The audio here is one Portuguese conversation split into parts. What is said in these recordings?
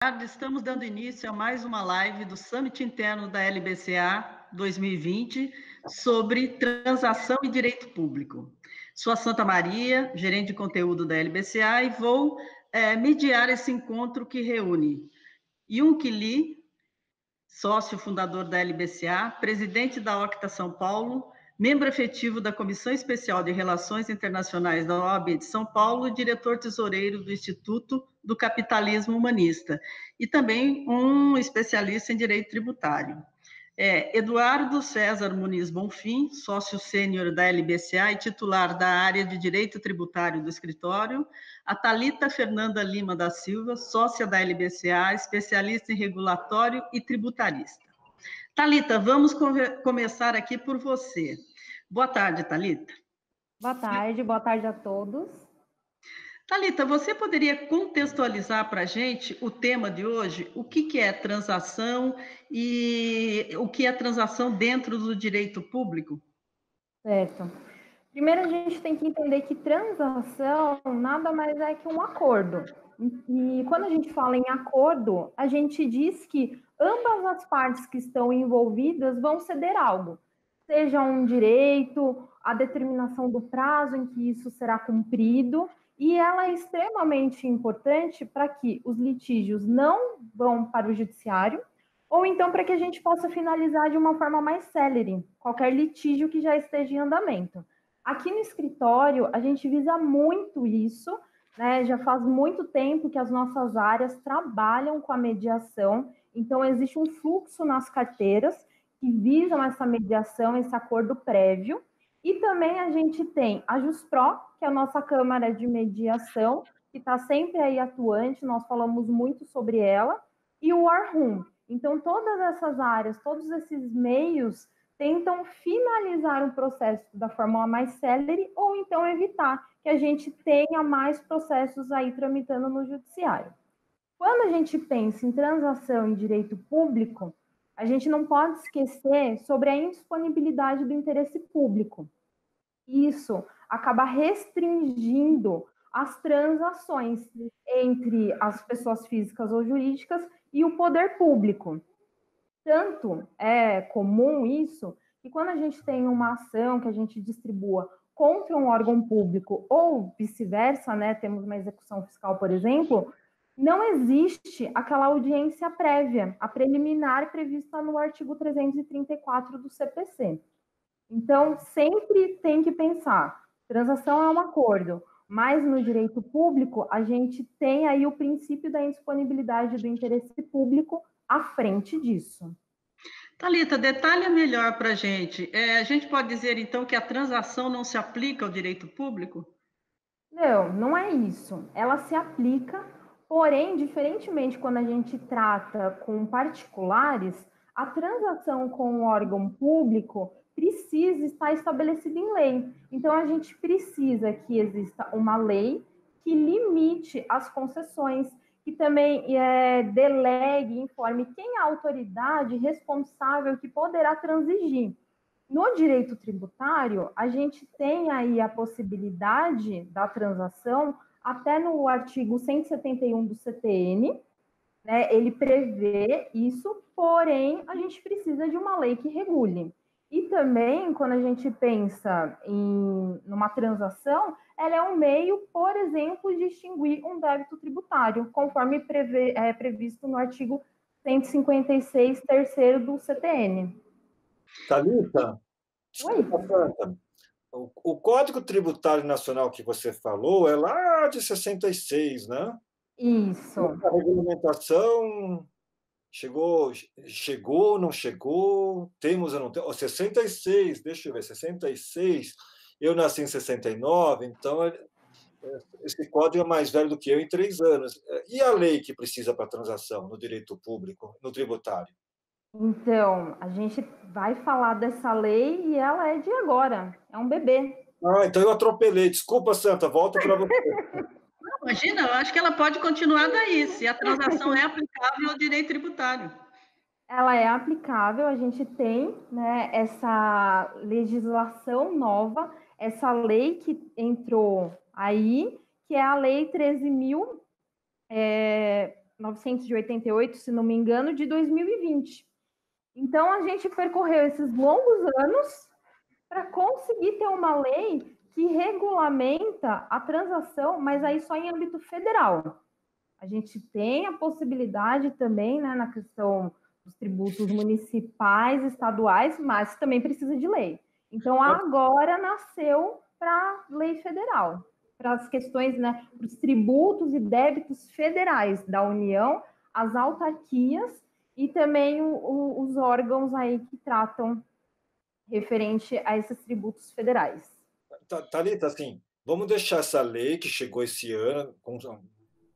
tarde, estamos dando início a mais uma live do Summit Interno da LBCA 2020 sobre transação e direito público. Sou a Santa Maria, gerente de conteúdo da LBCA, e vou mediar esse encontro que reúne Yunque Lee, sócio fundador da LBCA, presidente da Octa São Paulo, membro efetivo da Comissão Especial de Relações Internacionais da OAB de São Paulo e diretor tesoureiro do Instituto do Capitalismo Humanista, e também um especialista em direito tributário. Eduardo César Muniz Bonfim, sócio sênior da LBCA e titular da área de Direito Tributário do escritório, a Thalita Fernanda Lima da Silva, sócia da LBCA, especialista em regulatório e tributarista. Thalita, vamos começar aqui por você. Boa tarde, Thalita. Boa tarde a todos. Thalita, você poderia contextualizar para a gente o tema de hoje? O que é transação e o que é transação dentro do direito público? Certo. Primeiro, a gente tem que entender que transação nada mais é que um acordo. E quando a gente fala em acordo, a gente diz que ambas as partes que estão envolvidas vão ceder algo, seja um direito, a determinação do prazo em que isso será cumprido, e ela é extremamente importante para que os litígios não vão para o judiciário, ou então para que a gente possa finalizar de uma forma mais célere qualquer litígio que já esteja em andamento. Aqui no escritório, a gente visa muito isso, né? Já faz muito tempo que as nossas áreas trabalham com a mediação, então existe um fluxo nas carteiras que visam essa mediação, esse acordo prévio, e também a gente tem a JusPro, que é a nossa Câmara de Mediação, que está sempre aí atuante, nós falamos muito sobre ela, e o Warroom. Então, todas essas áreas, todos esses meios tentam finalizar um processo da forma mais célere ou então evitar que a gente tenha mais processos aí tramitando no judiciário. Quando a gente pensa em transação em direito público, a gente não pode esquecer sobre a indisponibilidade do interesse público. Isso acaba restringindo as transações entre as pessoas físicas ou jurídicas e o poder público. Tanto é comum isso, que quando a gente tem uma ação que a gente distribua contra um órgão público ou vice-versa, né, temos uma execução fiscal, por exemplo, não existe aquela audiência prévia, a preliminar prevista no artigo 334 do CPC. Então, sempre tem que pensar, transação é um acordo, mas no direito público, a gente tem aí o princípio da indisponibilidade do interesse público à frente disso. Thalita, detalha melhor para a gente. A gente pode dizer, então, que a transação não se aplica ao direito público? Não, não é isso. Ela se aplica, porém, diferentemente quando a gente trata com particulares, a transação com o órgão público precisa estar estabelecida em lei. Então, a gente precisa que exista uma lei que limite as concessões, que também delegue, informe quem é a autoridade responsável que poderá transigir. No direito tributário, a gente tem aí a possibilidade da transação até no artigo 171 do CTN, né? Ele prevê isso, porém, a gente precisa de uma lei que regule. E também, quando a gente pensa numa transação, ela é um meio, por exemplo, de extinguir um débito tributário, conforme previsto no artigo 156, terceiro do CTN. Thalita, Oi. desculpa, Santa. O Código Tributário Nacional que você falou é lá de 66, né? Isso. A regulamentação chegou, não chegou, temos ou não temos? 66, deixa eu ver, 66. Eu nasci em 69, então esse código é mais velho do que eu em 3 anos. E a lei que precisa para transação no direito público, no tributário? Então, a gente vai falar dessa lei e ela é de agora, é um bebê. Ah, então eu atropelei. Desculpa, Santa, volto para você. Não, imagina, eu acho que ela pode continuar daí, se a transação é aplicável ao direito tributário. Ela é aplicável, a gente tem, né, essa legislação nova, essa lei que entrou aí, que é a Lei 13.000, 988, se não me engano, de 2020. Então, a gente percorreu esses longos anos para conseguir ter uma lei que regulamenta a transação, mas aí só em âmbito federal. A gente tem a possibilidade também, né, na questão dos tributos municipais, estaduais, mas também precisa de lei. Então, agora nasceu para lei federal, para as questões, né, para os tributos e débitos federais da União, as autarquias e também os órgãos aí que tratam referente a esses tributos federais. Thalita, assim, vamos deixar essa lei que chegou esse ano,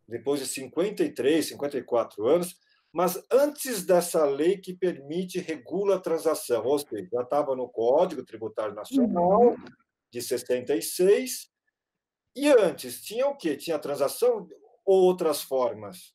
depois de 53, 54 anos, mas antes dessa lei que permite, regula a transação, ou seja, já estava no Código Tributário Nacional, de 66, e antes, tinha o quê? Tinha transação ou outras formas?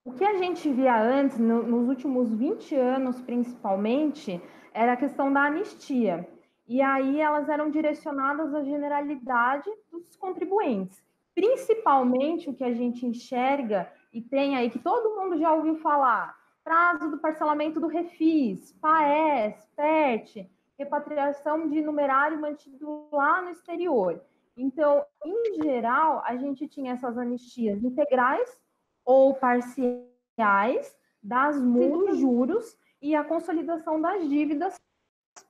O que a gente via antes, nos últimos 20 anos principalmente, era a questão da anistia. E aí elas eram direcionadas à generalidade dos contribuintes. Principalmente o que a gente enxerga e tem aí, que todo mundo já ouviu falar, prazo do parcelamento do refis, PAES, PET, repatriação de numerário mantido lá no exterior. Então, em geral, a gente tinha essas anistias integrais ou parciais das multas, juros e a consolidação das dívidas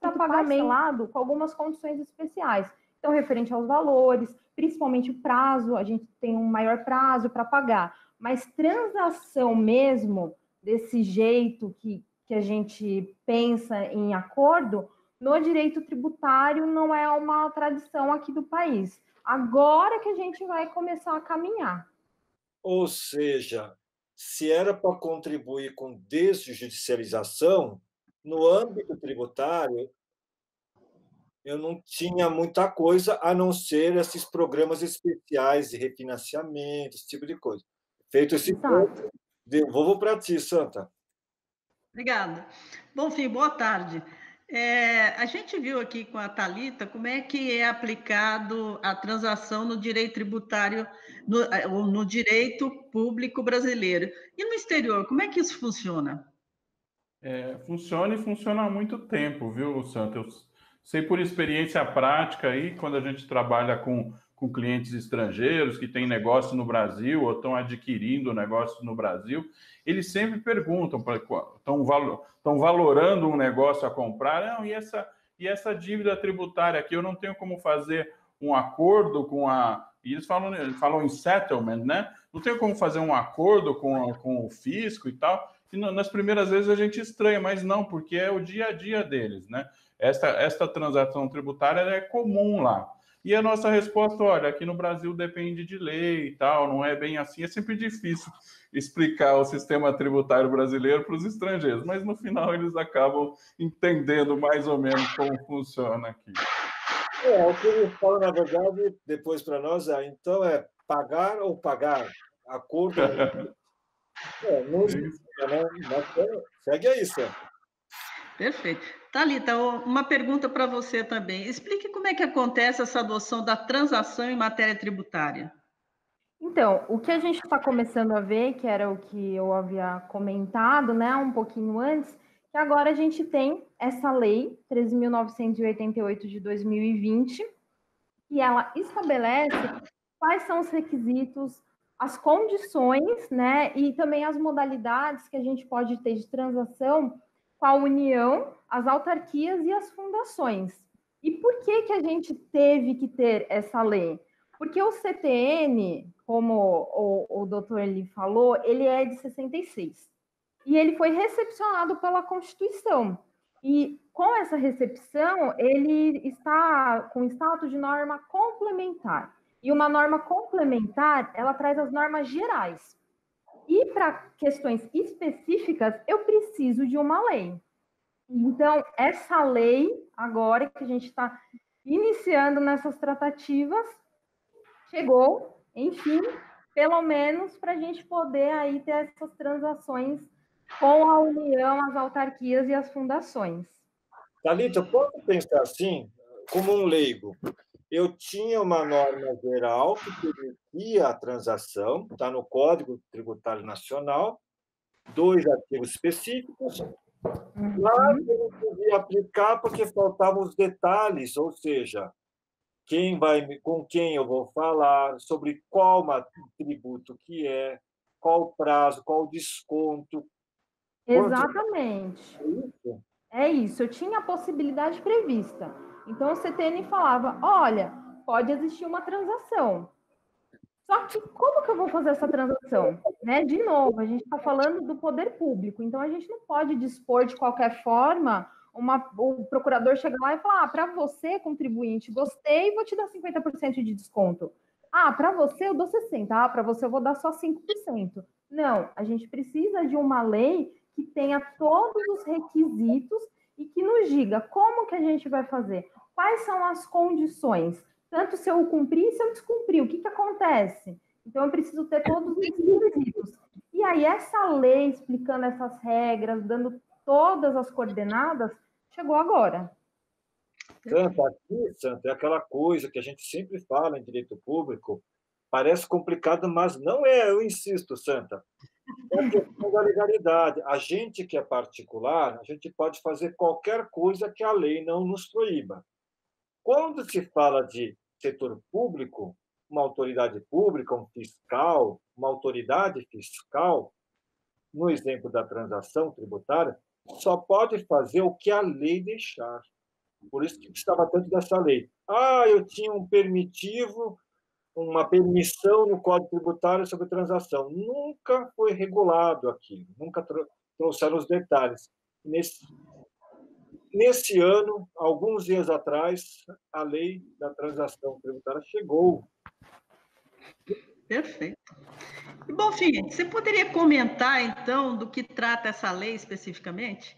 para pagamento com algumas condições especiais. Então, referente aos valores, principalmente o prazo, a gente tem um maior prazo para pagar, mas transação mesmo, desse jeito que a gente pensa em acordo, no direito tributário não é uma tradição aqui do país. Agora que a gente vai começar a caminhar. Ou seja, se era para contribuir com desjudicialização, no âmbito tributário, eu não tinha muita coisa a não ser esses programas especiais de refinanciamento, esse tipo de coisa. Feito esse ponto, devolvo para ti, Santa. Obrigada. Bom, Fim, boa tarde. A gente viu aqui com a Thalita como é que é aplicado a transação no direito tributário, no direito público brasileiro. E no exterior, como é que isso funciona? Funciona e funciona há muito tempo, viu, Santa? Eu sei por experiência prática aí, quando a gente trabalha com clientes estrangeiros que têm negócio no Brasil ou estão adquirindo negócio no Brasil, eles sempre perguntam, estão valorando um negócio a comprar, não, e essa dívida tributária aqui, eu não tenho como fazer um acordo com a... E eles falam em settlement, né? Não tenho como fazer um acordo com o fisco e tal. E nas primeiras vezes a gente estranha, mas não, porque é o dia a dia deles, né? Esta transação tributária é comum lá. E a nossa resposta, olha, aqui no Brasil depende de lei e tal, não é bem assim, é sempre difícil explicar o sistema tributário brasileiro para os estrangeiros, mas no final eles acabam entendendo mais ou menos como funciona aqui. O que eles falam, na verdade, depois para nós, então é pagar ou pagar? Acordo. Não existe, né? Mas segue aí, Santa. Perfeito. Thalita, uma pergunta para você também. Explique como é que acontece essa adoção da transação em matéria tributária. Então, o que a gente está começando a ver, que era o que eu havia comentado, né, um pouquinho antes, que agora a gente tem essa lei 13.988 de 2020, e ela estabelece quais são os requisitos, as condições, né, e também as modalidades que a gente pode ter de transação com a União, as autarquias e as fundações. E por que a gente teve que ter essa lei? Porque o CTN, como o doutor ele falou, ele é de 66. E ele foi recepcionado pela Constituição. E com essa recepção, ele está com status de norma complementar. E uma norma complementar, ela traz as normas gerais. E para questões específicas, eu preciso de uma lei. Então, essa lei, agora que a gente está iniciando nessas tratativas, chegou, enfim, pelo menos para a gente poder aí ter essas transações com a União, as autarquias e as fundações. Thalita, posso pensar assim, como um leigo? Eu tinha uma norma geral que permitia a transação, está no Código Tributário Nacional, 2 artigos específicos. Lá eu não podia aplicar porque faltavam os detalhes, ou seja, com quem eu vou falar, sobre qual tributo que é, qual o prazo, qual o desconto. Exatamente. É isso, eu tinha a possibilidade prevista. Então, o CTN falava, olha, pode existir uma transação. Só que como que eu vou fazer essa transação? Né? De novo, a gente está falando do poder público, então a gente não pode dispor de qualquer forma, o procurador chega lá e fala, para você, contribuinte, gostei, vou te dar 50% de desconto. Para você eu dou 60%, para você eu vou dar só 5%. Não, a gente precisa de uma lei que tenha todos os requisitos e que nos diga como que a gente vai fazer, quais são as condições, tanto se eu cumprir, se eu descumprir, o que acontece? Então, eu preciso ter todos esses requisitos. E aí, essa lei explicando essas regras, dando todas as coordenadas, chegou agora. Santa, é aquela coisa que a gente sempre fala em direito público, parece complicado, mas não é, eu insisto, Santa. É a questão da legalidade. A gente que é particular, a gente pode fazer qualquer coisa que a lei não nos proíba. Quando se fala de setor público, uma autoridade pública, um fiscal, uma autoridade fiscal, no exemplo da transação tributária, só pode fazer o que a lei deixar. Por isso que estava tanto dessa lei. Eu tinha um permitivo, uma permissão no Código Tributário sobre transação. Nunca foi regulado aquilo, nunca trouxeram os detalhes. Nesse ano, alguns dias atrás, a lei da transação tributária chegou. Perfeito. E, bom, Fih, você poderia comentar, então, do que trata essa lei especificamente?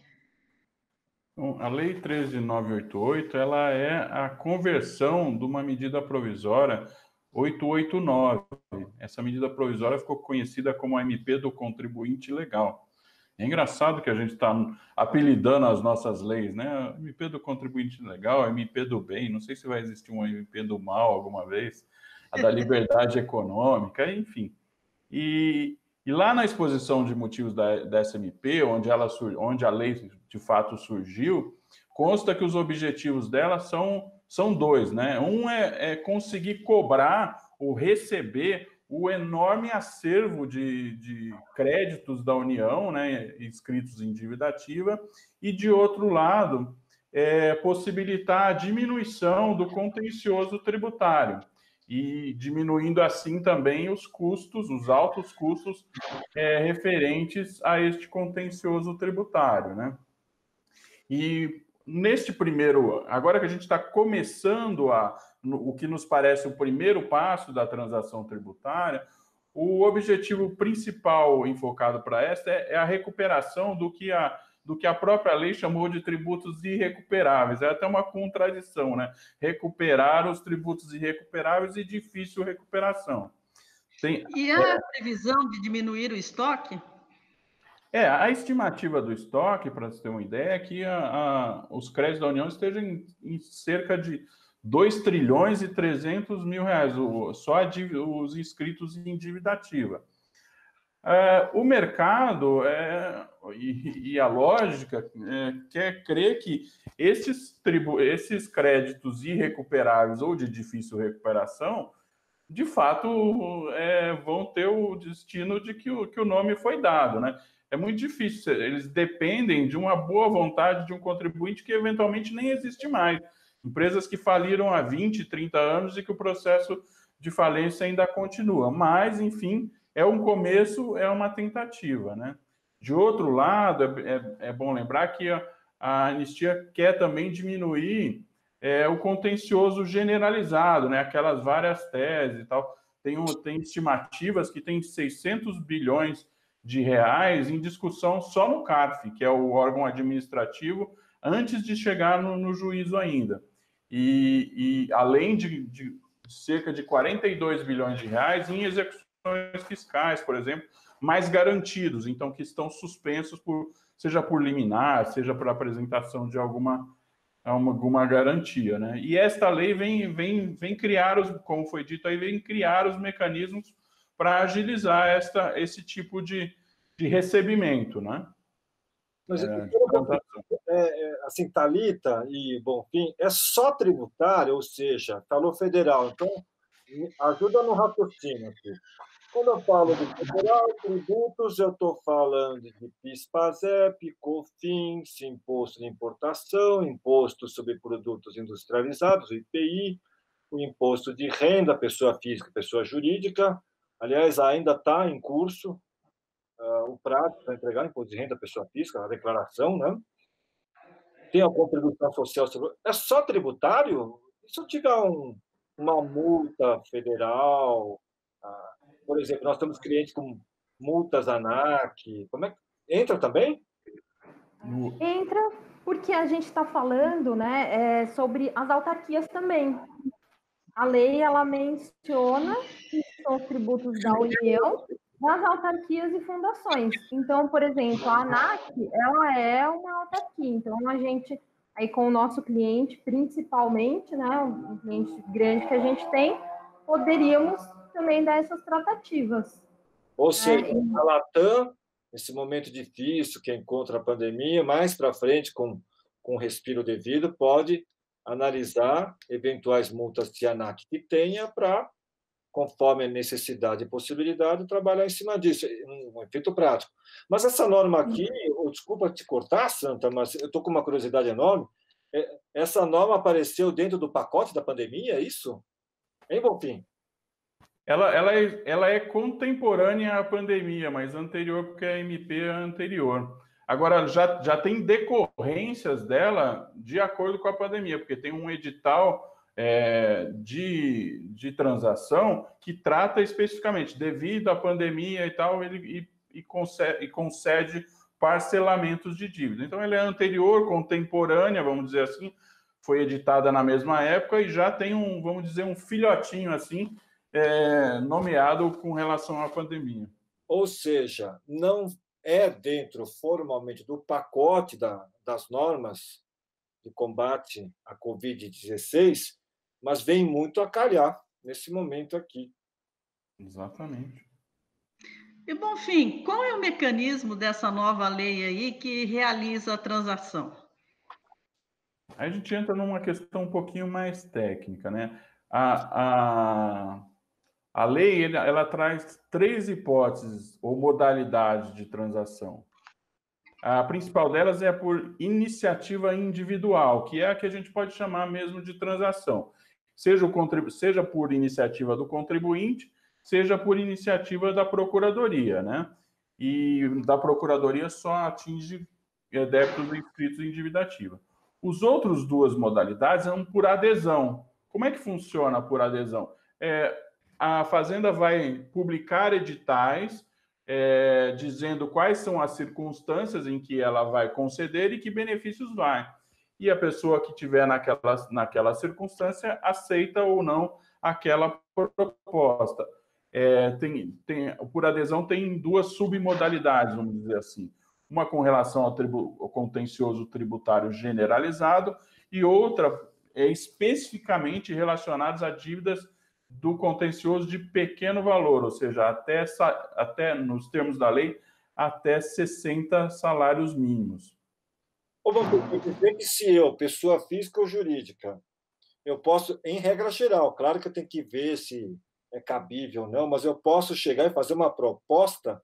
Bom, a Lei 13.988, ela é a conversão de uma medida provisória 889. Essa medida provisória ficou conhecida como a MP do Contribuinte Legal. É engraçado que a gente está apelidando as nossas leis, né? MP do Contribuinte Legal, MP do Bem, não sei se vai existir uma MP do Mal alguma vez, a da Liberdade Econômica, enfim. E lá na exposição de motivos da SMP, onde a lei de fato surgiu, consta que os objetivos dela são 2, né? Um é conseguir cobrar ou receber o enorme acervo de créditos da União, né, inscritos em dívida ativa, e, de outro lado, possibilitar a diminuição do contencioso tributário, e diminuindo assim também os custos, os altos custos referentes a este contencioso tributário, né? E neste primeiro, agora que a gente está começando o que nos parece o primeiro passo da transação tributária, o objetivo principal enfocado para esta é a recuperação do que a própria lei chamou de tributos irrecuperáveis. É até uma contradição, né? Recuperar os tributos irrecuperáveis e difícil recuperação. E a previsão de diminuir o estoque? A estimativa do estoque, para você ter uma ideia, é que os créditos da União estejam em cerca de 2 trilhões e 300 mil reais, só os inscritos em dívida ativa. O mercado e a lógica quer crer que esses créditos irrecuperáveis ou de difícil recuperação, de fato, vão ter o destino de que o nome foi dado, né? É muito difícil, eles dependem de uma boa vontade de um contribuinte que eventualmente nem existe mais. Empresas que faliram há 20, 30 anos e que o processo de falência ainda continua. Mas, enfim, é um começo, é uma tentativa, né? De outro lado, é bom lembrar que a anistia quer também diminuir o contencioso generalizado, né? Aquelas várias teses e tal. Tem estimativas que tem 600 bilhões de reais em discussão só no CARF, que é o órgão administrativo, antes de chegar no juízo ainda. E além de cerca de 42 bilhões de reais em execuções fiscais, por exemplo, mais garantidos, então que estão suspensos seja por liminar, seja por apresentação de alguma garantia, né? E esta lei vem criar como foi dito aí, vem criar os mecanismos para agilizar esse tipo de de recebimento, né? Mas, Transação. assim, Thalita e Bonfim, é só tributário, ou seja, falou federal. Então, ajuda no raciocínio aqui. Quando eu falo de federal, tributos, eu estou falando de PIS/PASEP, COFINS, Imposto de Importação, Imposto sobre Produtos Industrializados, o IPI, o Imposto de Renda, pessoa física, pessoa jurídica. Aliás, ainda está em curso o prazo para entregar o Imposto de Renda, pessoa física, a declaração, né? Tem a contribuição social. É só tributário? E se eu tiver uma multa federal? Por exemplo, nós temos clientes com multas ANAC. Como é que entra também? Entra, porque a gente está falando, né, sobre as autarquias também. A lei, ela menciona que são os tributos da União, das autarquias e fundações. Então, por exemplo, a ANAC, ela é uma autarquia. Então, a gente, aí com o nosso cliente, principalmente, né, um cliente grande que a gente tem, poderíamos também dar essas tratativas. Ou seja, a Latam, nesse momento difícil que encontra a pandemia, mais para frente, com respiro devido, pode analisar eventuais multas de ANAC que tenha para, conforme a necessidade e possibilidade, trabalhar em cima disso, um efeito prático. Mas essa norma aqui, desculpa te cortar, Santa, mas eu estou com uma curiosidade enorme, essa norma apareceu dentro do pacote da pandemia, é isso? Hein, Bonfim? Ela é contemporânea à pandemia, mas anterior, porque a MP é anterior. Agora, já tem decorrências dela de acordo com a pandemia, porque tem um edital de transação que trata especificamente, devido à pandemia e tal, ele concede parcelamentos de dívida. Então, ela é anterior, contemporânea, vamos dizer assim, foi editada na mesma época e já tem vamos dizer, um filhotinho assim, nomeado com relação à pandemia. Ou seja, não é dentro formalmente do pacote das normas de combate à Covid-16, mas vem muito a calhar nesse momento aqui. Exatamente. E, Bonfim, qual é o mecanismo dessa nova lei aí que realiza a transação? A gente entra numa questão um pouquinho mais técnica, né? A lei ela traz 3 hipóteses ou modalidades de transação. A principal delas é por iniciativa individual, que é a que a gente pode chamar mesmo de transação. Seja por iniciativa do contribuinte, seja por iniciativa da Procuradoria, né? E da Procuradoria só atinge débitos inscritos em dívida ativa. Os outros 2 modalidades são por adesão. Como é que funciona por adesão? A Fazenda vai publicar editais dizendo quais são as circunstâncias em que ela vai conceder e que benefícios vai. E a pessoa que tiver naquela circunstância aceita ou não aquela proposta. Por adesão tem 2 submodalidades, vamos dizer assim. Uma com relação ao contencioso tributário generalizado e outra especificamente relacionadas a dívidas do contencioso de pequeno valor, ou seja, até nos termos da lei, até 60 salários mínimos. Ou vamos dizer que se eu, pessoa física ou jurídica, eu posso, em regra geral, claro que eu tenho que ver se é cabível ou não, mas eu posso chegar e fazer uma proposta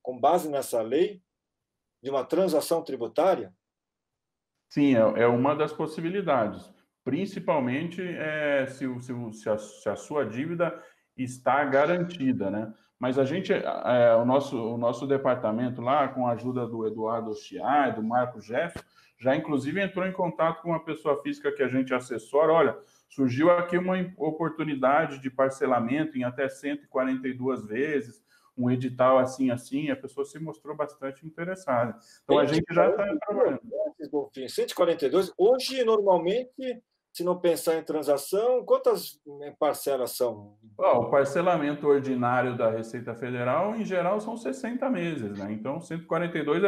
com base nessa lei de uma transação tributária? Sim, é uma das possibilidades. Principalmente se a sua dívida está garantida, né? Mas o nosso departamento lá, com a ajuda do Eduardo Ostiar e do Marco Jeff, já inclusive entrou em contato com uma pessoa física que a gente assessora. Olha, surgiu aqui uma oportunidade de parcelamento em até 142 vezes, um edital assim, a pessoa se mostrou bastante interessada. Então, a gente já está trabalhando. 142, hoje, normalmente, se não pensar em transação, quantas parcelas são? O parcelamento ordinário da Receita Federal, em geral, são 60 meses, né? Então, 142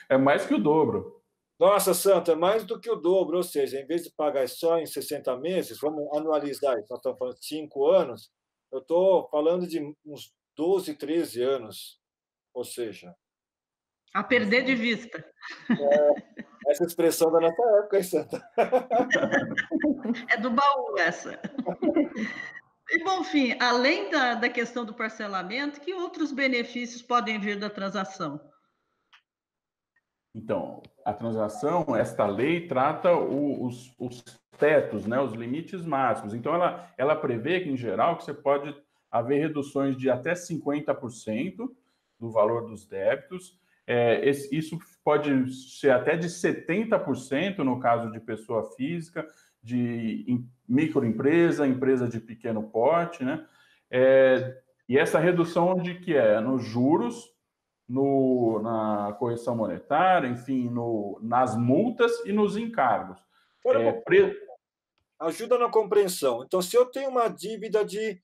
é mais que o dobro. Nossa, Santa, é mais do que o dobro, ou seja, em vez de pagar só em 60 meses, vamos anualizar isso, nós estamos falando de 5 anos, eu estou falando de uns 12, 13 anos, ou seja, A perder de vista. Essa expressão da nossa época, hein, Santa? É do baú essa. E, bom, fim, além da questão do parcelamento, que outros benefícios podem vir da transação? Então, a transação, esta lei trata os tetos, né, os limites máximos. Então, ela prevê que, em geral, que você pode haver reduções de até 50% do valor dos débitos. Isso pode ser até de 70% no caso de pessoa física, de microempresa, empresa de pequeno porte, né? E essa redução onde que é? Nos juros, na correção monetária, enfim, nas multas e nos encargos. Ajuda na compreensão. Então, se eu tenho uma dívida de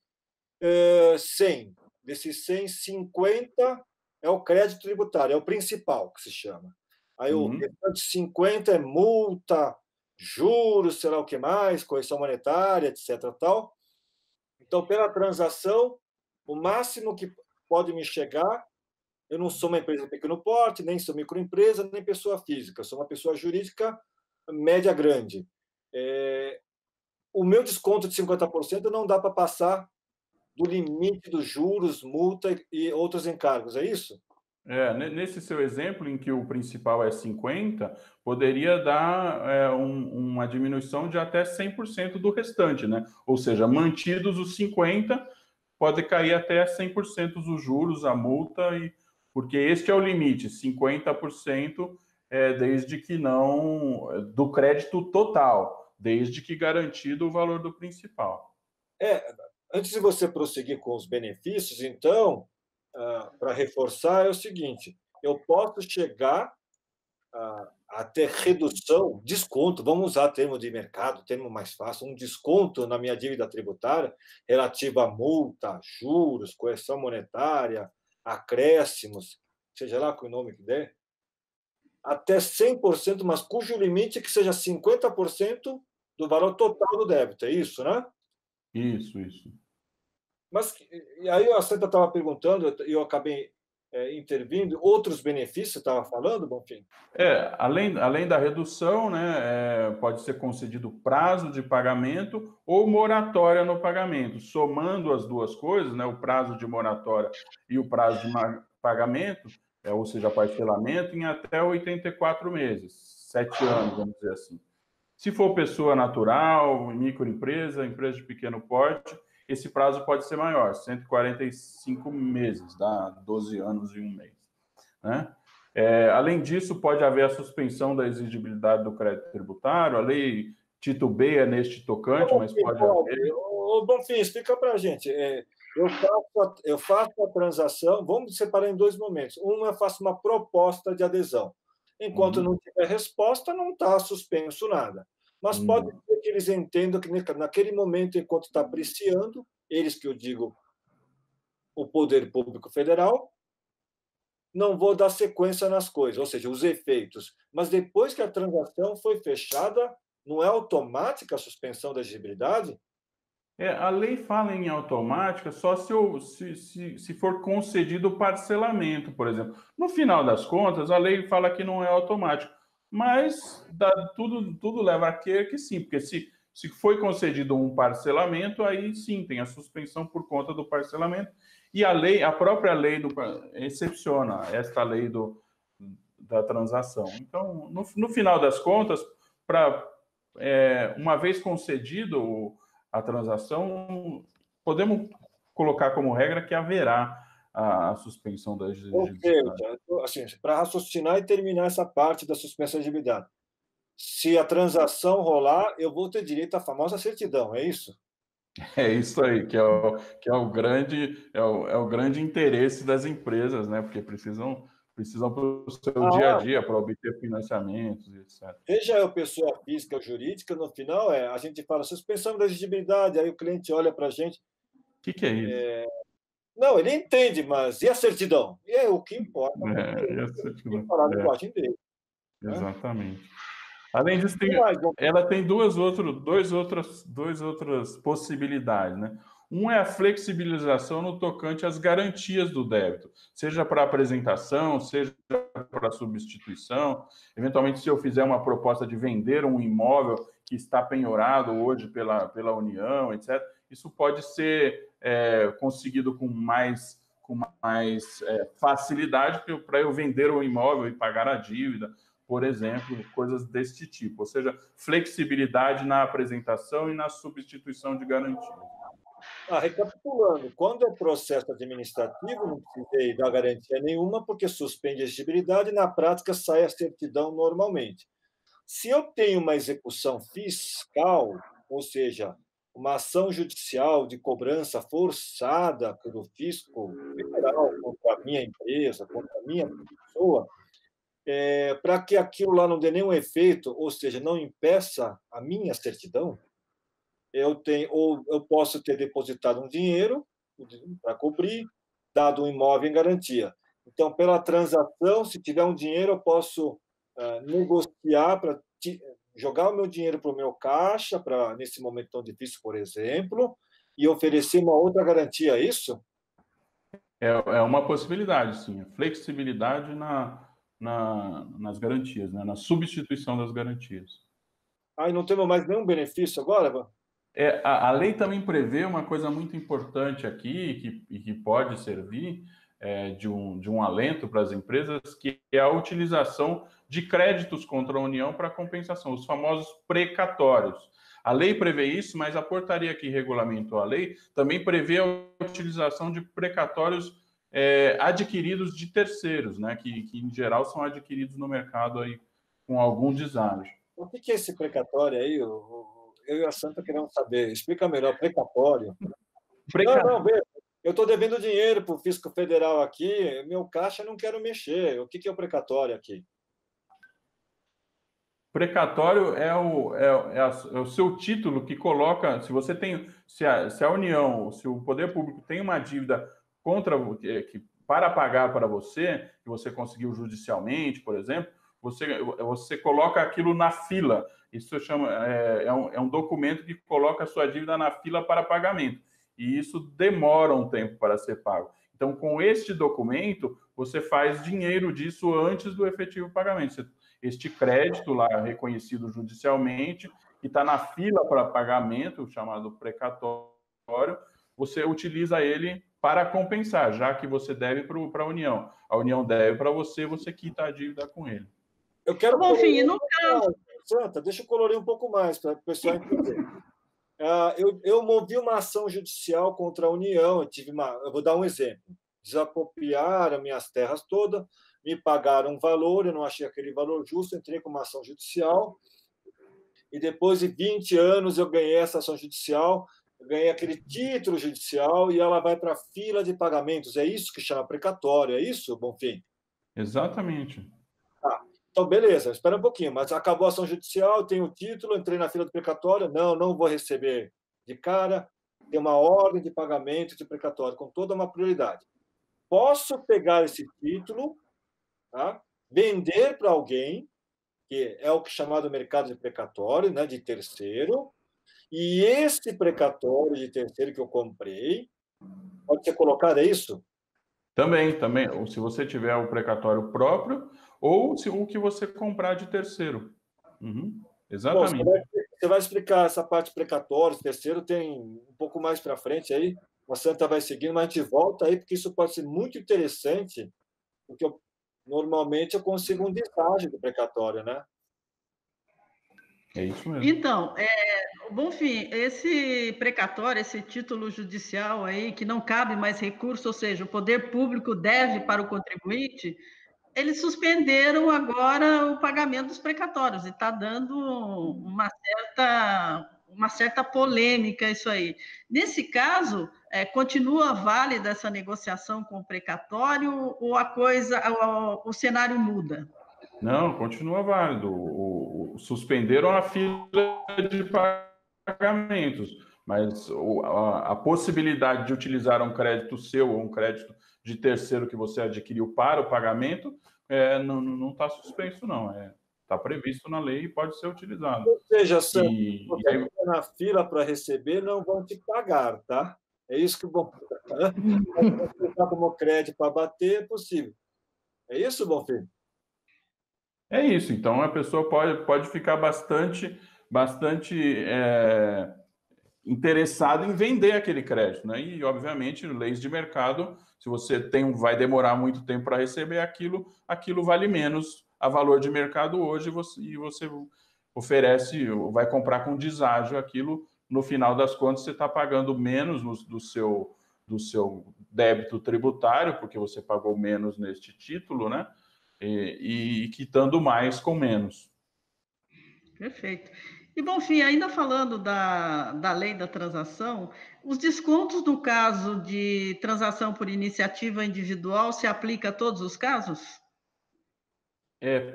100, desses 100, 50 é o crédito tributário, é o principal que se chama. Aí o restante 50 é multa, juros, sei lá o que mais, correção monetária, etc. Tal. Então, pela transação, o máximo que pode me chegar, eu não sou uma empresa de pequeno porte, nem sou microempresa, nem pessoa física, sou uma pessoa jurídica média grande. O meu desconto de 50% não dá para passar do limite dos juros, multa e outros encargos, é isso? Nesse seu exemplo, em que o principal é 50, poderia dar uma diminuição de até 100% do restante, né? Ou seja, mantidos os 50, pode cair até 100% os juros, a multa, porque este é o limite, 50% desde que não do crédito total, desde que garantido o valor do principal. Antes de você prosseguir com os benefícios, então, para reforçar, é o seguinte: eu posso chegar a ter redução, desconto, vamos usar termo de mercado, termo mais fácil, um desconto na minha dívida tributária relativa a multa, juros, correção monetária, acréscimos, seja lá com o nome que der, até 100%, mas cujo limite que seja 50% do valor total do débito, é isso, né? Isso. Mas e aí a Santa estava perguntando e eu acabei intervindo. Outros benefícios você estava falando, Bonfim? Além da redução, né, pode ser concedido prazo de pagamento ou moratória no pagamento. Somando as duas coisas, né, o prazo de moratória e o prazo de pagamento, ou seja, parcelamento, em até 84 meses, 7 anos, vamos dizer assim. Se for pessoa natural, microempresa, empresa de pequeno porte, esse prazo pode ser maior, 145 meses, dá 12 anos e 1 mês. Né? Além disso, pode haver a suspensão da exigibilidade do crédito tributário, a lei titubeia neste tocante, mas pode haver. Bonfim, explica para a gente. Eu faço a transação, vamos separar em dois momentos. Eu faço uma proposta de adesão. Enquanto não tiver resposta, não está suspenso nada. Mas pode ser que eles entendam que naquele momento, enquanto está apreciando, eles que eu digo, o Poder Público Federal, não vou dar sequência nas coisas, ou seja, os efeitos. Mas depois que a transação foi fechada, não é automática a suspensão da exigibilidade? A lei fala em automática só se for concedido o parcelamento, por exemplo. No final das contas, a lei fala que não é automático, mas tudo leva a crer que sim, porque se foi concedido um parcelamento, aí sim tem a suspensão por conta do parcelamento. E a própria lei excepciona esta lei da transação. Então, no final das contas, uma vez concedido a transação, podemos colocar como regra que haverá a suspensão da exigibilidade. Assim, para raciocinar e terminar essa parte da suspensão da exigibilidade. Se a transação rolar, eu vou ter direito à famosa certidão, é isso? É isso aí, que é o grande interesse das empresas, né? Porque precisam para o seu dia a dia, para obter financiamentos, etc. Seja eu pessoa física ou jurídica, no final a gente fala suspensão da exigibilidade, aí o cliente olha para a gente. O que é isso? Não, ele entende, mas e a certidão? E é o que importa. E a certidão? Falar a linguagem dele. Exatamente. Além disso, ela tem duas outras possibilidades, né? Um é a flexibilização no tocante às garantias do débito, seja para apresentação, seja para substituição. Eventualmente, se eu fizer uma proposta de vender um imóvel que está penhorado hoje pela União, etc., isso pode ser conseguido com mais facilidade para eu vender o imóvel e pagar a dívida, por exemplo, coisas deste tipo. Ou seja, flexibilidade na apresentação e na substituição de garantia. Recapitulando, quando é processo administrativo, não precisei dar garantia nenhuma, porque suspende a exigibilidade e, na prática, sai a certidão normalmente. Se eu tenho uma execução fiscal, ou seja, uma ação judicial de cobrança forçada pelo fisco federal contra a minha empresa, contra a minha pessoa, para que aquilo lá não dê nenhum efeito, ou seja, não impeça a minha certidão, eu posso ter depositado um dinheiro para cobrir, dado um imóvel em garantia. Então, pela transação, se tiver um dinheiro, eu posso negociar para jogar o meu dinheiro para o meu caixa, para nesse momento tão difícil, por exemplo, e oferecer uma outra garantia, é isso? É uma possibilidade, sim. A flexibilidade nas garantias, né? Na substituição das garantias. E não temos mais nenhum benefício agora? A lei também prevê uma coisa muito importante aqui, que pode servir de um alento para as empresas, que é a utilização de créditos contra a União para compensação, os famosos precatórios. A lei prevê isso, mas a portaria que regulamentou a lei também prevê a utilização de precatórios adquiridos de terceiros, né, que em geral são adquiridos no mercado aí com algum deságio. O que é esse precatório aí? Eu e a Santa queremos saber. Explica melhor. Precatório. Não, veja. Eu estou devendo dinheiro para o Fisco Federal aqui, meu caixa não quero mexer. O que é o precatório aqui? Precatório é o seu título que coloca, se a União, se o poder público tem uma dívida para pagar para você, que você conseguiu judicialmente, por exemplo, você coloca aquilo na fila. Isso é um documento que coloca a sua dívida na fila para pagamento. E isso demora um tempo para ser pago. Então, com este documento, você faz dinheiro disso antes do efetivo pagamento. Este crédito lá reconhecido judicialmente, que está na fila para pagamento, chamado precatório, você utiliza ele para compensar, já que você deve para a União. A União deve para você, você quita a dívida com ele. Eu quero... Bonfim, no caso... Santa, deixa eu colorir um pouco mais para o pessoal entender. Eu movi uma ação judicial contra a União. Eu vou dar um exemplo. Desapropriaram minhas terras todas, me pagaram um valor, eu não achei aquele valor justo, entrei com uma ação judicial, e depois de 20 anos eu ganhei essa ação judicial, eu ganhei aquele título judicial, e ela vai para a fila de pagamentos. É isso que chama precatório, é isso, Bonfim? Exatamente. Então, beleza, espera um pouquinho, mas acabou a ação judicial, tenho o título, entrei na fila do precatório, não vou receber de cara, tem uma ordem de pagamento de precatório, com toda uma prioridade. Posso pegar esse título, tá? Vender para alguém, que é o que é chamado mercado de precatório, né, de terceiro, e esse precatório de terceiro que eu comprei, pode ser colocado, é isso? Também. Ou se você tiver o precatório próprio, ou se o que você comprar de terceiro. Exatamente. Bom, você vai explicar essa parte precatório, terceiro, tem um pouco mais para frente aí, a Santa vai seguindo, mas a gente volta aí, porque isso pode ser muito interessante, porque normalmente eu consigo um deságio do precatório, né? É isso mesmo. Então, Bonfim, esse precatório, esse título judicial aí, que não cabe mais recurso, ou seja, o poder público deve para o contribuinte, eles suspenderam agora o pagamento dos precatórios, e está dando uma certa polêmica isso aí. Nesse caso, continua válida essa negociação com o precatório ou o cenário muda? Não, continua válido. Suspenderam a fila de pagamentos, mas a possibilidade de utilizar um crédito seu ou um crédito de terceiro que você adquiriu para o pagamento não está suspenso, não. Está previsto na lei e pode ser utilizado. Ou seja, se você está na fila para receber, não vão te pagar, tá? É isso que bom. Usar como crédito para bater é possível. É isso, Bonfim? É isso. Então, a pessoa pode ficar bastante interessada em vender aquele crédito, né? E, obviamente, leis de mercado, se você vai demorar muito tempo para receber aquilo vale menos a valor de mercado hoje e você oferece, vai comprar com deságio aquilo, no final das contas você está pagando menos do seu débito tributário, porque você pagou menos neste título, né? E quitando mais com menos. Perfeito. E, Bonfim, ainda falando da lei da transação, os descontos no caso de transação por iniciativa individual se aplica a todos os casos?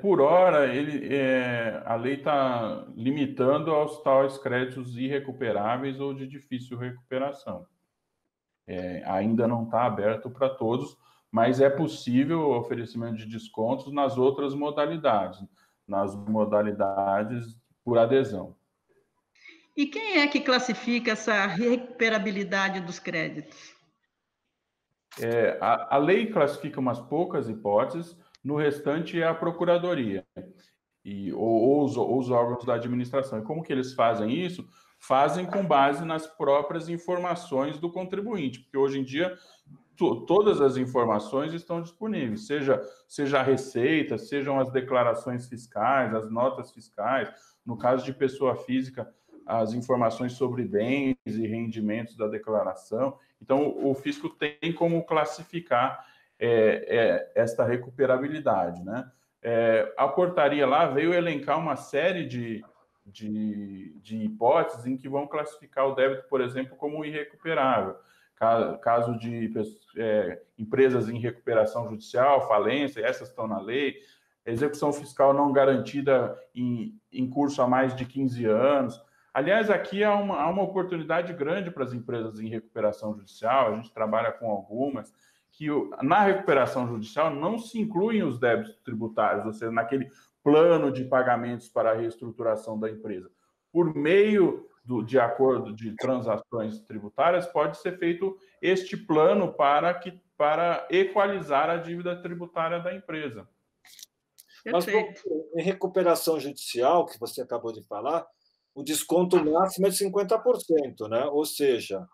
Por hora, a lei está limitando aos tais créditos irrecuperáveis ou de difícil recuperação. Ainda não está aberto para todos, mas é possível o oferecimento de descontos nas outras modalidades, nas modalidades por adesão. E quem é que classifica essa recuperabilidade dos créditos? A lei classifica umas poucas hipóteses, no restante é a Procuradoria ou os órgãos da administração. E como que eles fazem isso? Fazem com base nas próprias informações do contribuinte, porque hoje em dia todas as informações estão disponíveis, seja a receita, sejam as declarações fiscais, as notas fiscais, no caso de pessoa física, as informações sobre bens e rendimentos da declaração. Então, o fisco tem como classificar esta recuperabilidade, né? A portaria lá veio elencar uma série de hipóteses em que vão classificar o débito, por exemplo, como irrecuperável. Caso de empresas em recuperação judicial, falência, essas estão na lei. Execução fiscal não garantida em curso há mais de 15 anos. Aliás, aqui há uma oportunidade grande para as empresas em recuperação judicial, a gente trabalha com algumas, que na recuperação judicial não se incluem os débitos tributários, ou seja, naquele plano de pagamentos para a reestruturação da empresa. Por meio de acordo de transações tributárias, pode ser feito este plano para equalizar a dívida tributária da empresa. Mas, em recuperação judicial, que você acabou de falar, o desconto máximo é de 50%, né? Ou seja,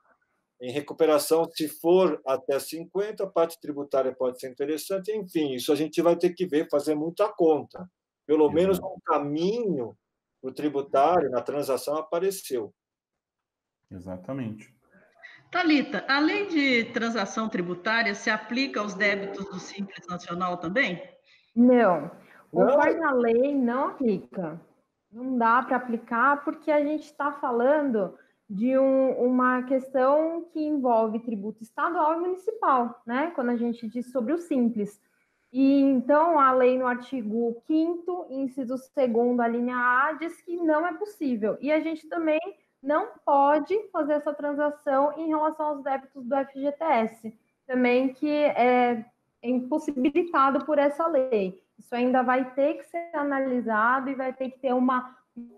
em recuperação, se for até 50%, a parte tributária pode ser interessante. Enfim, isso a gente vai ter que ver, fazer muita conta. Pelo menos um caminho para o tributário na transação apareceu. Exatamente. Thalita, a lei de transação tributária se aplica aos débitos do Simples Nacional também? Não. Conforme a lei, não aplica. Não dá para aplicar porque a gente está falando de uma questão que envolve tributo estadual e municipal, né? Quando a gente diz sobre o Simples. E então a lei no artigo 5º, inciso 2º, a linha A, diz que não é possível. E a gente também não pode fazer essa transação em relação aos débitos do FGTS, também que é impossibilitado por essa lei. Isso ainda vai ter que ser analisado e vai ter que ter uma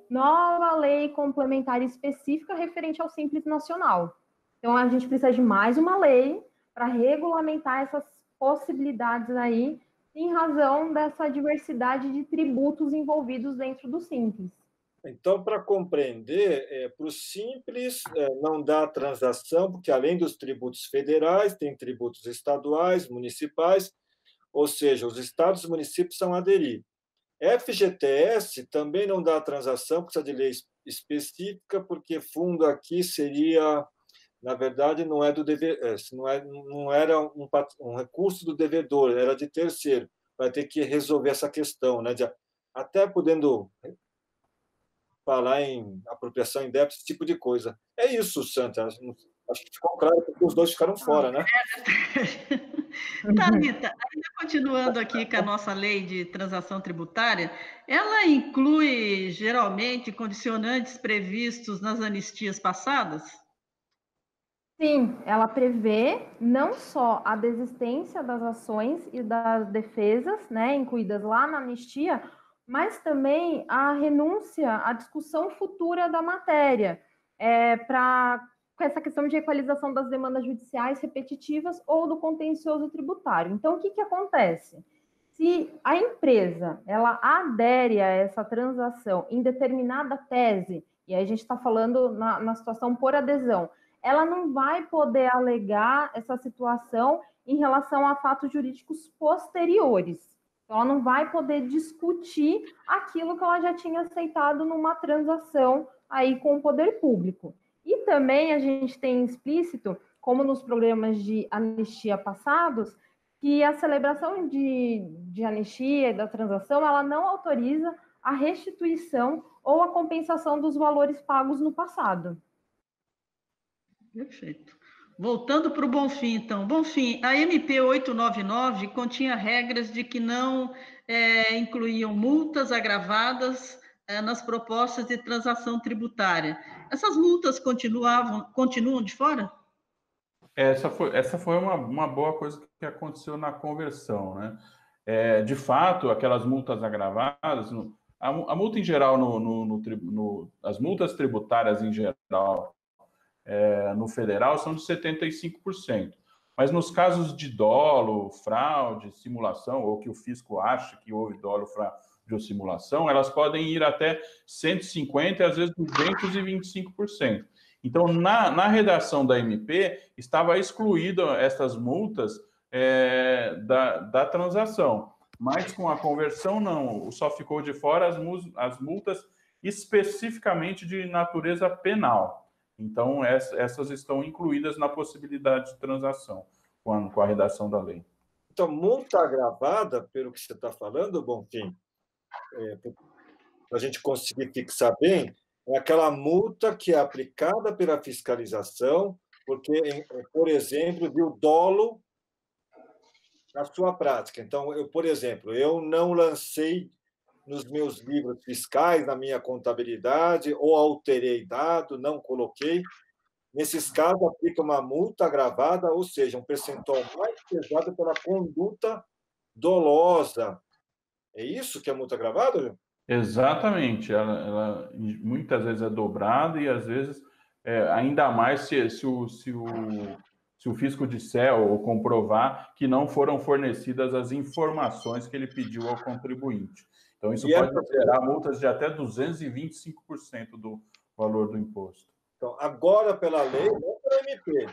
nova lei complementar específica referente ao Simples Nacional. Então, a gente precisa de mais uma lei para regulamentar essas possibilidades aí, em razão dessa diversidade de tributos envolvidos dentro do Simples. Então, para compreender, para o Simples não dá transação, porque além dos tributos federais, tem tributos estaduais, municipais, ou seja, os estados e municípios são aderir. FGTS também não dá transação, precisa de lei específica, porque fundo aqui seria, na verdade, não é do dever, não era um recurso do devedor, era de terceiro. Vai ter que resolver essa questão, né? Até podendo falar em apropriação em débito, esse tipo de coisa. É isso, Santa. Acho que ficou claro porque os dois ficaram fora, né? Thalita, ainda continuando aqui com a nossa lei de transação tributária, ela inclui, geralmente, condicionantes previstos nas anistias passadas? Sim, ela prevê não só a desistência das ações e das defesas, né, incluídas lá na anistia, mas também a renúncia à discussão futura da matéria, para com essa questão de equalização das demandas judiciais repetitivas ou do contencioso tributário. Então, o que acontece? Se a empresa ela adere a essa transação em determinada tese, e aí a gente está falando na situação por adesão, ela não vai poder alegar essa situação em relação a fatos jurídicos posteriores. Então, ela não vai poder discutir aquilo que ela já tinha aceitado numa transação aí com o poder público. E também a gente tem explícito, como nos programas de anistia passados, que a celebração de anistia e da transação, ela não autoriza a restituição ou a compensação dos valores pagos no passado. Perfeito. Voltando para o Bonfim, então. Bonfim, a MP 899 continha regras de que não incluíam multas agravadas nas propostas de transação tributária. Essas multas continuam de fora? Essa foi uma boa coisa que aconteceu na conversão, né? De fato, aquelas multas agravadas, a multa em geral, as multas tributárias em geral, no federal são de 75%. Mas nos casos de dolo, fraude, simulação, ou que o fisco acha que houve dolo, fraude ou simulação, elas podem ir até 150% e às vezes 225%. Então, na redação da MP, estava excluída essas multas da transação. Mas com a conversão, não. Só ficou de fora as multas especificamente de natureza penal. Então, essas estão incluídas na possibilidade de transação com a redação da lei. Então, multa agravada, pelo que você está falando, Bonfim, para a gente conseguir fixar bem, é aquela multa que é aplicada pela fiscalização, porque, por exemplo, viu dolo na sua prática. Então, por exemplo, eu não lancei nos meus livros fiscais, na minha contabilidade, ou alterei dado, não coloquei. Nesses casos, aplica uma multa agravada, ou seja, um percentual mais pesado pela conduta dolosa. É isso que é multa agravada, João? Exatamente. Ela muitas vezes é dobrada e, às vezes, ainda mais se o fisco disser ou comprovar que não foram fornecidas as informações que ele pediu ao contribuinte. Então, isso pode gerar multas de até 225% do valor do imposto. Então, agora, pela lei, não pela MP,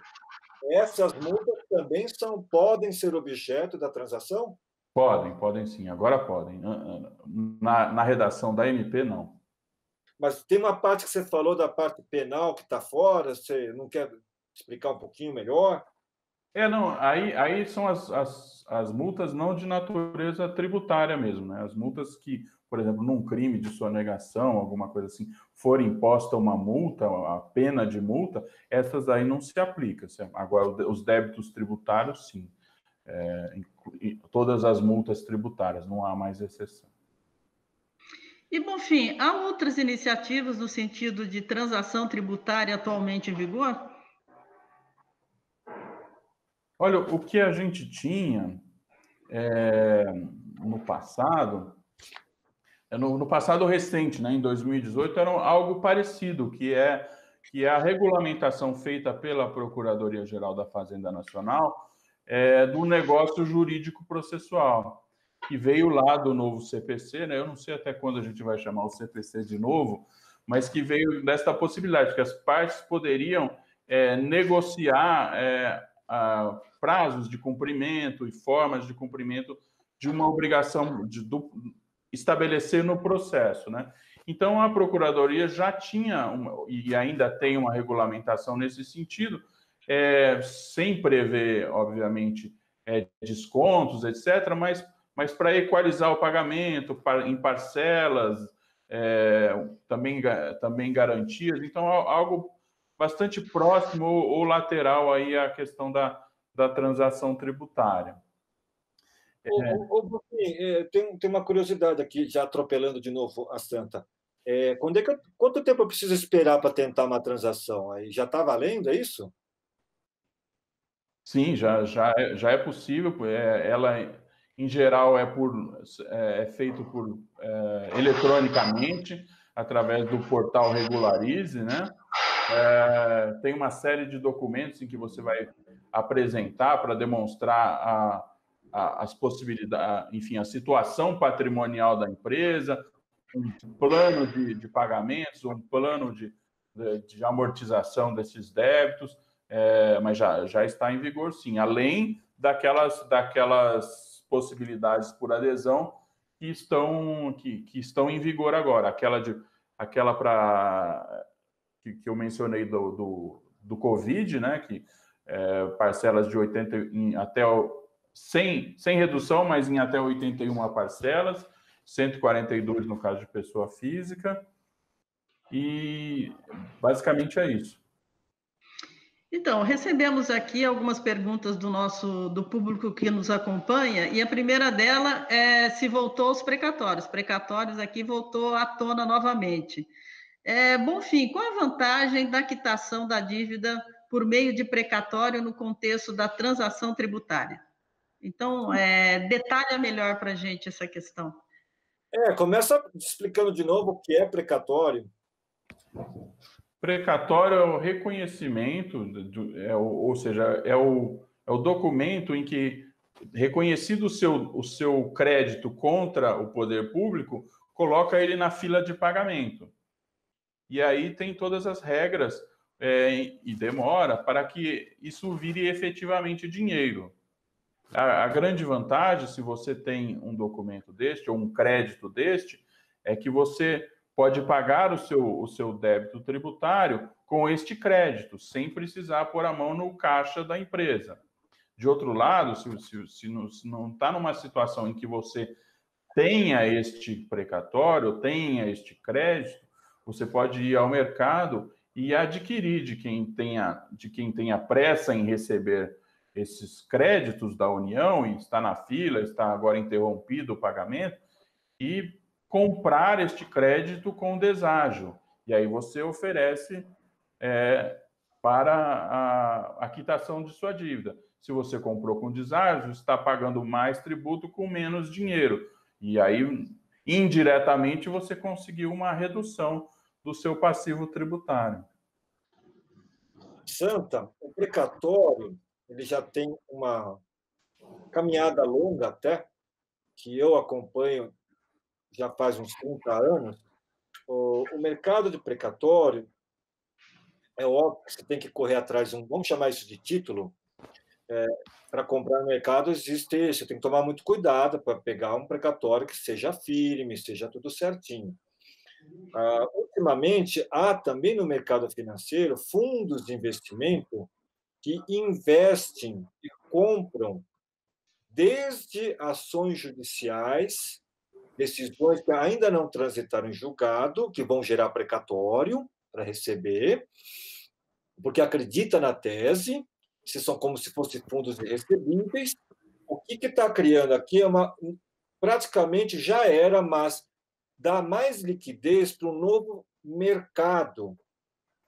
essas multas também podem ser objeto da transação? Podem sim, agora podem. Na redação da MP, não. Mas tem uma parte que você falou da parte penal que está fora, você não quer explicar um pouquinho melhor? Não, aí são as multas não de natureza tributária mesmo, né? As multas que, por exemplo, num crime de sonegação, alguma coisa assim, for imposta uma multa, a pena de multa, essas aí não se aplicam. Agora, os débitos tributários, sim. Todas as multas tributárias, não há mais exceção. E, Bonfim, há outras iniciativas no sentido de transação tributária atualmente em vigor? Olha, o que a gente tinha no passado, no passado recente, né, em 2018, era algo parecido, que é a regulamentação feita pela Procuradoria-Geral da Fazenda Nacional do negócio jurídico processual, que veio lá do novo CPC, né? Eu não sei até quando a gente vai chamar o CPC de novo, mas que veio desta possibilidade, que as partes poderiam negociar prazos de cumprimento e formas de cumprimento de uma obrigação estabelecer no processo, né? Então, a Procuradoria já tinha, e ainda tem uma regulamentação nesse sentido, sem prever, obviamente, descontos, etc., mas para equalizar o pagamento em parcelas, também garantias. Então, algo bastante próximo ou lateral aí à questão da transação tributária. Tem uma curiosidade aqui, já atropelando de novo a Santa. Quanto tempo eu preciso esperar para tentar uma transação? Aí já está valendo, é isso? Sim, já é possível. Ela, em geral, é feito eletronicamente, através do portal Regularize, né? Tem uma série de documentos em que você vai apresentar para demonstrar as possibilidades, enfim, a situação patrimonial da empresa, um plano de pagamentos, um plano de amortização desses débitos, mas já está em vigor, sim, além daquelas possibilidades por adesão que estão em vigor agora, aquela que eu mencionei do Covid, né, que parcelas de 80 até sem redução, mas em até 81 parcelas, 142 no caso de pessoa física, e basicamente é isso. Então, recebemos aqui algumas perguntas do público que nos acompanha, e a primeira dela é se voltou aos precatórios. Precatórios aqui voltou à tona novamente. Bonfim, qual a vantagem da quitação da dívida por meio de precatório no contexto da transação tributária? Então, detalha melhor para a gente essa questão. Começa explicando de novo o que é precatório. Precatório é o reconhecimento, ou seja, é o documento em que, reconhecido o seu crédito contra o poder público, coloca ele na fila de pagamento. E aí tem todas as regras e demora para que isso vire efetivamente dinheiro. A grande vantagem, se você tem um documento deste ou um crédito deste, é que você pode pagar o seu débito tributário com este crédito, sem precisar pôr a mão no caixa da empresa. De outro lado, se não está numa situação em que você tenha este precatório, tenha este crédito, você pode ir ao mercado e adquirir de quem tenha pressa em receber esses créditos da União e está na fila, está agora interrompido o pagamento, e comprar este crédito com deságio. E aí você oferece para a quitação de sua dívida. Se você comprou com deságio, está pagando mais tributo com menos dinheiro. E aí, indiretamente, você conseguiu uma redução do seu passivo tributário. Santa, o precatório, ele já tem uma caminhada longa até, que eu acompanho já faz uns 30 anos. O mercado de precatório, é óbvio que você tem que correr atrás de vamos chamar isso de título, para comprar no mercado você tem que tomar muito cuidado para pegar um precatório que seja firme, seja tudo certinho. Ultimamente, há também no mercado financeiro fundos de investimento que investem e compram desde ações judiciais, decisões que ainda não transitaram em julgado, que vão gerar precatório para receber, porque acredita na tese, se são como se fossem fundos irrecebíveis. O que está criando aqui praticamente já era, mas dá mais liquidez para um novo mercado.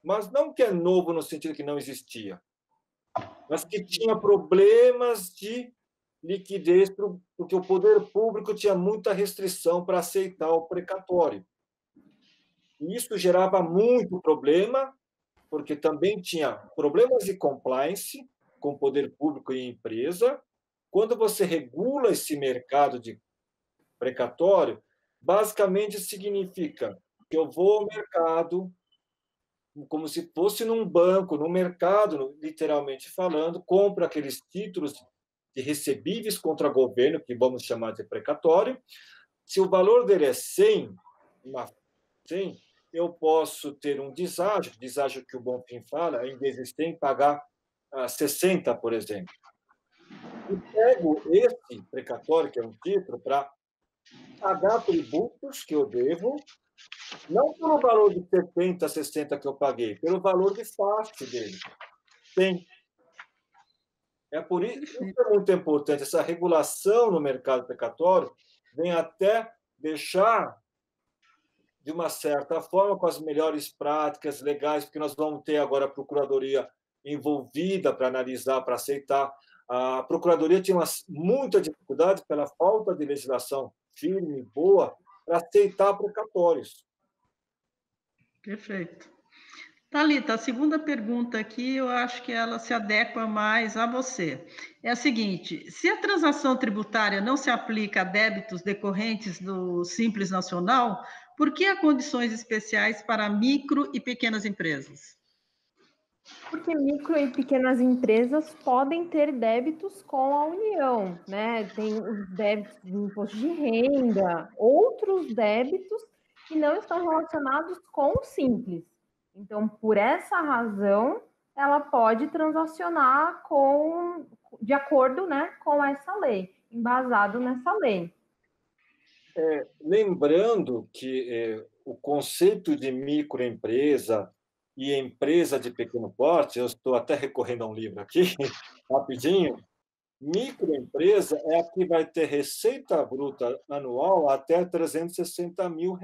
Mas não que é novo no sentido que não existia, mas que tinha problemas de liquidez, porque o poder público tinha muita restrição para aceitar o precatório. E isso gerava muito problema, porque também tinha problemas de compliance com o poder público e empresa. Quando você regula esse mercado de precatório, basicamente significa que eu vou ao mercado, como se fosse num banco, no mercado, literalmente falando, compro aqueles títulos de recebíveis contra governo, que vamos chamar de precatório. Se o valor dele é 100, eu posso ter um deságio que o Bonfim fala, em vez de 100, pagar 60, por exemplo. E pego esse precatório, que é um título, para pagar tributos que eu devo, não pelo valor de 70, 60 que eu paguei, pelo valor de face dele. Por isso que é muito importante. Essa regulação no mercado precatório vem até deixar, de uma certa forma, com as melhores práticas legais, porque nós vamos ter agora a Procuradoria envolvida para analisar, para aceitar. A Procuradoria tinha muita dificuldade pela falta de legislação firme e boa para aceitar precatórios. Perfeito. Thalita, a segunda pergunta aqui, eu acho que ela se adequa mais a você. É a seguinte: se a transação tributária não se aplica a débitos decorrentes do Simples Nacional, por que há condições especiais para micro e pequenas empresas? Porque micro e pequenas empresas podem ter débitos com a União, né? Tem os débitos de imposto de renda, outros débitos que não estão relacionados com o Simples. Então, por essa razão, ela pode transacionar de acordo, né, com essa lei, embasado nessa lei. Lembrando que o conceito de microempresa e empresa de pequeno porte, eu estou até recorrendo a um livro aqui, rapidinho. Microempresa é a que vai ter receita bruta anual até R$360 mil.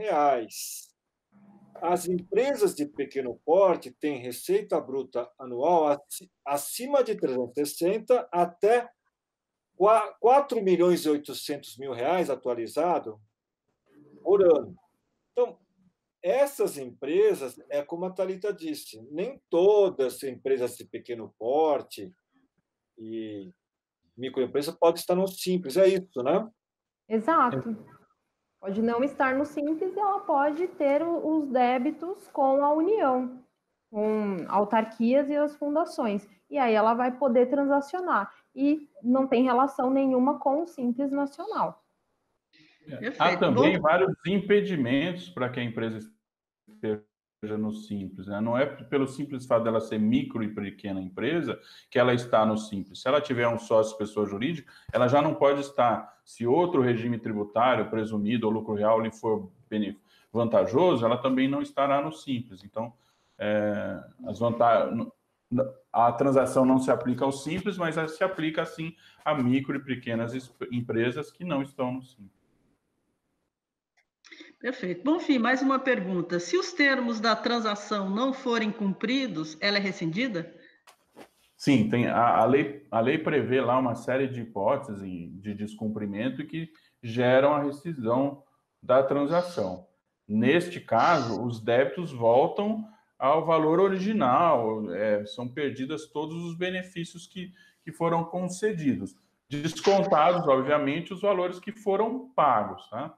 As empresas de pequeno porte têm receita bruta anual acima de 360 até R$4.800.000 atualizado por ano. Então, essas empresas, é como a Thalita disse, nem todas as empresas de pequeno porte e microempresa podem estar no Simples, é isso, né? Exato. Pode não estar no Simples e ela pode ter os débitos com a União, com autarquias e as fundações. E aí ela vai poder transacionar. E não tem relação nenhuma com o Simples Nacional. Há também vários impedimentos para que a empresa esteja no Simples, né? Não é pelo simples fato dela ser micro e pequena empresa que ela está no Simples. Se ela tiver um sócio pessoa jurídica, ela já não pode estar. Se outro regime tributário presumido ou lucro real lhe for vantajoso, ela também não estará no Simples. Então, a transação não se aplica ao Simples, mas se aplica, sim, a micro e pequenas empresas que não estão no Simples. Perfeito. Bom, fim, mais uma pergunta. Se os termos da transação não forem cumpridos, ela é rescindida? Sim, tem a lei prevê lá uma série de hipóteses de descumprimento que geram a rescisão da transação. Neste caso, os débitos voltam ao valor original, são perdidos todos os benefícios que foram concedidos, descontados, obviamente, os valores que foram pagos, tá?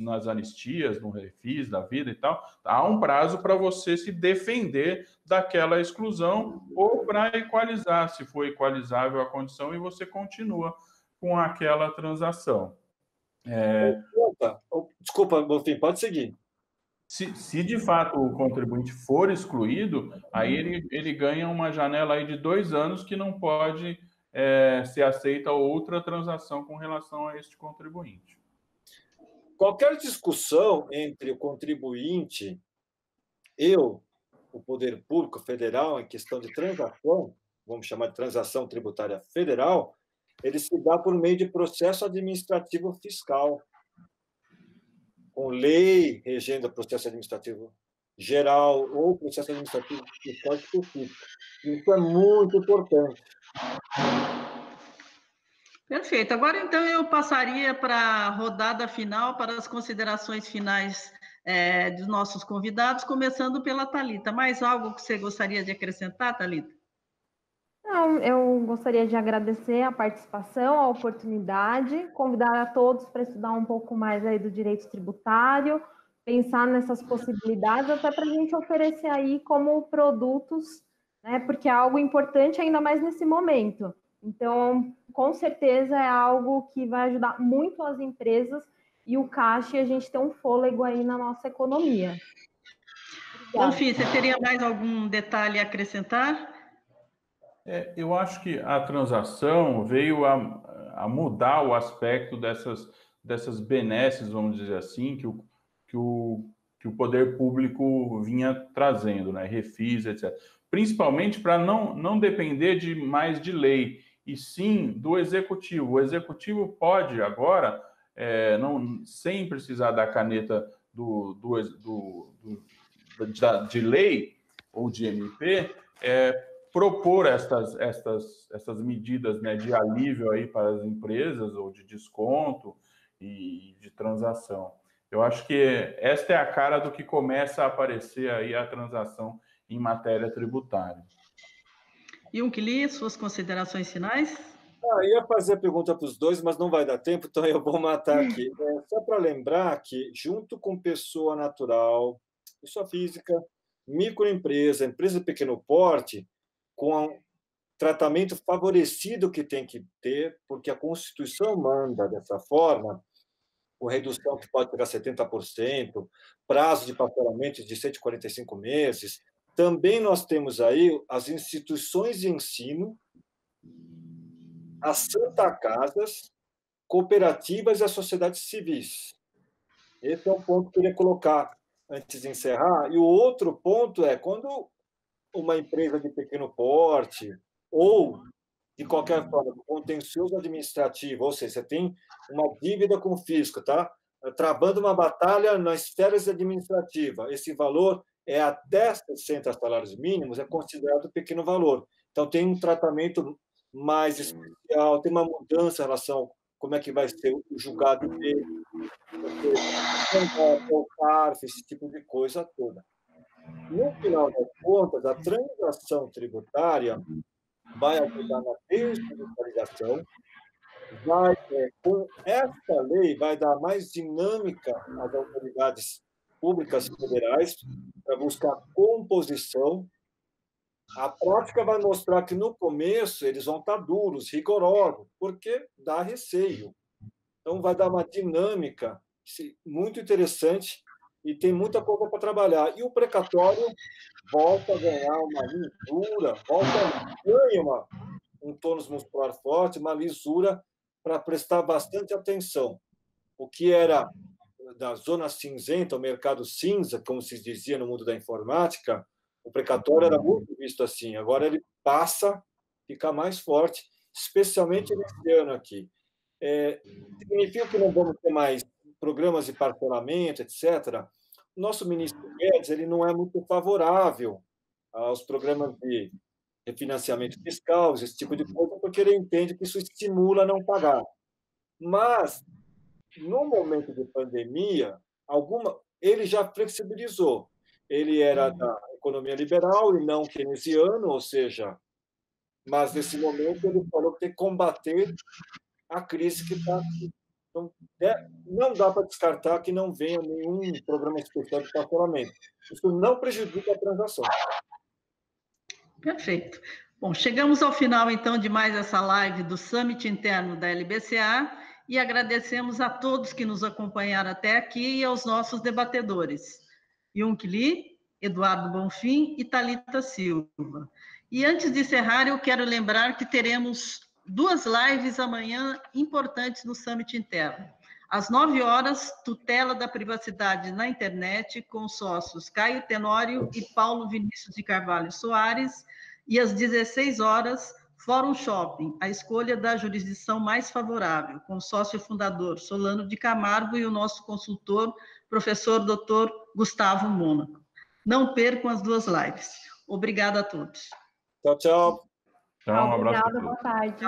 Nas anistias, no refis da vida e tal, há um prazo para você se defender daquela exclusão ou para equalizar, se for equalizável a condição, e você continua com aquela transação. Desculpa, Bonfim, pode seguir. Se de fato o contribuinte for excluído, aí ele ganha uma janela aí de 2 anos que não pode ser aceita outra transação com relação a este contribuinte. Qualquer discussão entre o contribuinte e o poder público federal em questão de transação, vamos chamar de transação tributária federal, ele se dá por meio de processo administrativo fiscal, com lei regendo o processo administrativo geral ou processo administrativo fiscal específico. Isso é muito importante. Perfeito. Agora, então, eu passaria para a rodada final, para as considerações finais dos nossos convidados, começando pela Thalita. Mais algo que você gostaria de acrescentar, Thalita? Não, eu gostaria de agradecer a participação, a oportunidade, convidar a todos para estudar um pouco mais aí do direito tributário, pensar nessas possibilidades, até para a gente oferecer aí como produtos, né, porque é algo importante ainda mais nesse momento. Então, com certeza é algo que vai ajudar muito as empresas e o caixa, e a gente ter um fôlego aí na nossa economia. Bom, Fih, você teria mais algum detalhe a acrescentar? Eu acho que a transação veio a mudar o aspecto dessas benesses, vamos dizer assim, que o poder público vinha trazendo, né? Refis, etc. Principalmente para não depender mais de lei, e sim do executivo. O executivo pode agora, sem precisar da caneta de lei ou de MP, propor essas medidas, né, de alívio aí para as empresas, ou de desconto e de transação. Eu acho que esta é a cara do que começa a aparecer aí a transação em matéria tributária. Junquili, suas considerações finais? Ia fazer a pergunta para os dois, mas não vai dar tempo, então eu vou matar aqui. Só para lembrar que, junto com pessoa natural, pessoa física, microempresa, empresa de pequeno porte, com tratamento favorecido que tem que ter, porque a Constituição manda dessa forma, com redução que pode chegar a 70%, prazo de parcelamento de 145 meses. Também nós temos aí as instituições de ensino, as Santa Casas, cooperativas e as sociedades civis. Esse é o ponto que eu queria colocar antes de encerrar. E o outro ponto é quando uma empresa de pequeno porte ou, de qualquer forma, contencioso administrativo, ou seja, você tem uma dívida com o fisco, tá? Travando uma batalha nas esferas administrativas, esse valor é até 60 salários mínimos, é considerado pequeno valor. Então, tem um tratamento mais especial, tem uma mudança em relação a como é que vai ser o julgado dele, o CARF, esse tipo de coisa toda. No final das contas, a transação tributária vai ajudar na desjudicialização, com esta lei, vai dar mais dinâmica às autoridades públicas federais para buscar composição. A prática vai mostrar que, no começo, eles vão estar duros, rigorosos, porque dá receio. Então, vai dar uma dinâmica muito interessante e tem muita coisa para trabalhar. E o precatório volta a ganhar uma lisura, ganha um tônus muscular forte, uma lisura para prestar bastante atenção. O que era da zona cinzenta, o mercado cinza, como se dizia no mundo da informática, o precatório era muito visto assim. Agora ele passa a ficar mais forte, especialmente nesse ano aqui. Significa que não vamos ter mais programas de parcelamento, etc. Nosso ministro Guedes ele não é muito favorável aos programas de refinanciamento fiscal, esse tipo de coisa, porque ele entende que isso estimula a não pagar. Mas, no momento de pandemia, ele já flexibilizou. Ele era da economia liberal e não keynesiano, ou seja, mas nesse momento ele falou que tem que combater a crise que está aqui. Então, não dá para descartar que não venha nenhum programa especial de parcelamento. Isso não prejudica a transação. Perfeito. Bom, chegamos ao final, então, de mais essa live do Summit Interno da LBCA e agradecemos a todos que nos acompanharam até aqui e aos nossos debatedores, Junquili, Eduardo Bonfim e Thalita Silva. E antes de encerrar, eu quero lembrar que teremos 2 lives amanhã importantes no Summit Interno. Às 9 horas, tutela da privacidade na internet, com os sócios Caio Tenório e Paulo Vinícius de Carvalho Soares, e às 16 horas, Fórum Shopping, a escolha da jurisdição mais favorável, com o sócio fundador Solano de Camargo e o nosso consultor, professor Dr. Gustavo Mônaco. Não percam as 2 lives. Obrigada a todos. Tchau, tchau. Então, um abraço. Obrigada, boa tarde.